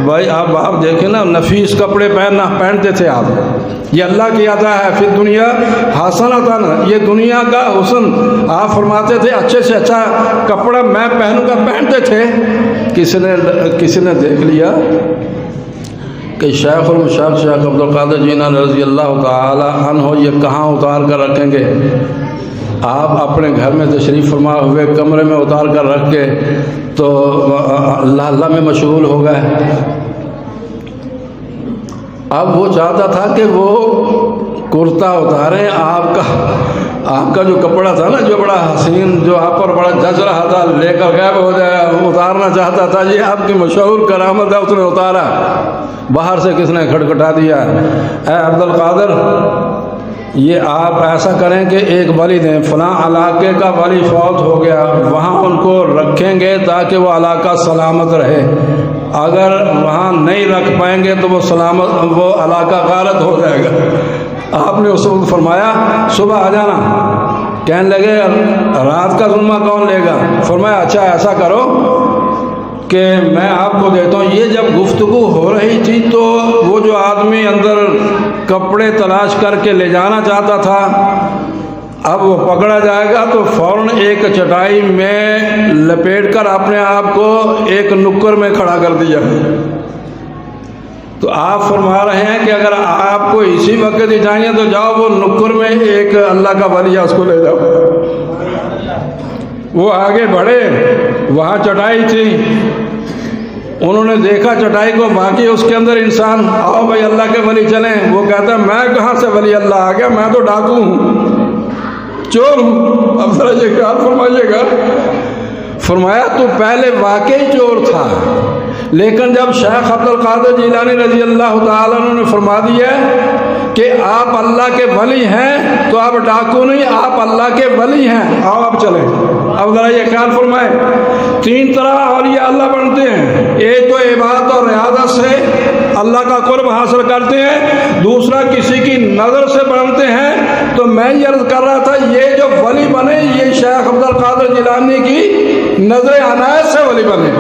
भाई आप देखें ना, नफीस कपड़े पहनते थे आप, ये अल्लाह की अता है। फिर दुनिया हसनतन, ये दुनिया का हुस्न। आप फरमाते थे अच्छे से अच्छा कपड़ा मैं पहनूंगा, पहनते थे। किसी ने देख लिया कि शेखुल मुशर्रफ शेख अब्दुल कादिर जीलानी रज़ी अल्लाह ताला अन्हु ये कहाँ उतार कर रखेंगे। आप अपने घर में तशरीफ़ फरमा हुए कमरे में उतार कर रख के तो अल्लाह अल्लाह में मशगूल हो गए। अब वो चाहता था कि वो कुर्ता उतारें, आपका जो कपड़ा था ना, जो बड़ा हसीन, जो आप पर बड़ा जच रहा था, लेकर गायब हो जाए, उतारना चाहता था। ये आपकी मशहूर करामत है, उसने उतारा। बाहर से किसने खटखटा दिया, ऐ अब्दुल कादिर ये आप ऐसा करें कि एक वली दें, फलां इलाके का वली फौत हो गया, वहाँ उनको रखेंगे ताकि वो इलाका सलामत रहे। अगर वहाँ नहीं रख पाएंगे तो वो इलाका गारत हो जाएगा। आपने उस वक्त फरमाया सुबह आ जाना। कहने लगे रात का जुम्मा कौन लेगा। फरमाया अच्छा ऐसा करो कि मैं आपको देता हूँ। ये जब गुफ्तगू हो रही थी तो वो जो आदमी अंदर कपड़े तलाश करके ले जाना चाहता था, अब वो पकड़ा जाएगा तो फ़ौरन एक चटाई में लपेट कर अपने आप को एक नुक्कड़ में खड़ा कर दिया। तो आप फरमा रहे हैं कि अगर आपको इसी वक्त ही चाहिए तो जाओ वो नुक्कड़ में एक अल्लाह का वली उसको ले जाओ। वो आगे बढ़े, वहाँ चटाई थी, उन्होंने देखा चटाई को, बाकी उसके अंदर इंसान, आओ भाई अल्लाह के वली चलें। वो कहता मैं कहाँ से वली अल्लाह आ गया, मैं तो डाकू हूँ, चोर हूँ। अब जरा ये ख्याल फरमाइएगा। फरमाया तो पहले वाकई चोर था, लेकिन जब शेख अब्दुल कादिर जीलानी रज़ी अल्लाह ताला ने फरमा दिया कि आप अल्लाह के वली हैं तो आप डाकू नहीं, आप अल्लाह के वली हैं, आओ आप चलें। अब ज़रा ये ख्याल फरमाए, तीन तरह और ये अल्लाह बनते हैं। एक तो इबादत और रियादत से अल्लाह का कुर्ब हासिल करते हैं, दूसरा किसी की नज़र से बनते हैं। तो मैं ये अर्ज़ कर रहा था ये जो वली बने ये शेख अब्दुल कादिर जीलानी की नज़र अनायत से वली बने।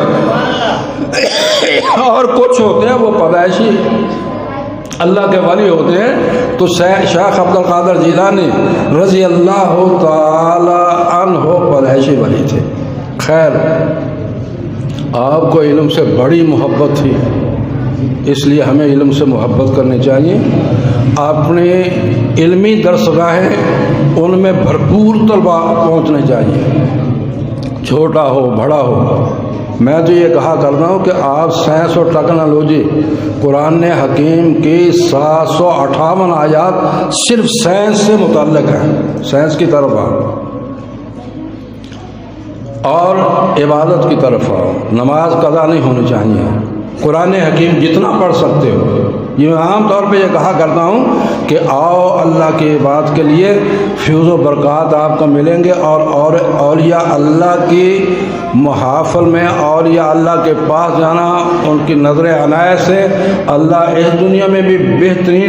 और कुछ होते हैं वो पैदाइशी अल्लाह के वली होते हैं। तो शेख अब्दुल कादिर जीलानी रज़ी अल्लाह ताला अन्हु पैदाइशी वली थे। खैर आपको इल्म से बड़ी मोहब्बत थी, इसलिए हमें इल्म से मोहब्बत करनी चाहिए। अपने इल्मी दरसगाहें उनमें भरपूर तलबा पहुँचने चाहिए, छोटा हो बड़ा हो। मैं तो ये कहा करता हूँ कि आप साइंस और टेक्नोलॉजी, कुरान हकीम की 758 आयात सिर्फ साइंस से मुतल्लिक़ है, साइंस की तरफ आओ और इबादत की तरफ आओ। नमाज कज़ा नहीं होनी चाहिए, कुरान हकीम जितना पढ़ सकते हो। ये मैं आम तौर पे ये कहा करता हूँ कि आओ अल्लाह की इबादत के लिए, फ्यूज़ व बरक़ात आपको मिलेंगे। और औलिया अल्लाह की महाफल में औलिया अल्लाह के पास जाना, उनकी नज़र अनायत से अल्लाह इस दुनिया में भी बेहतरीन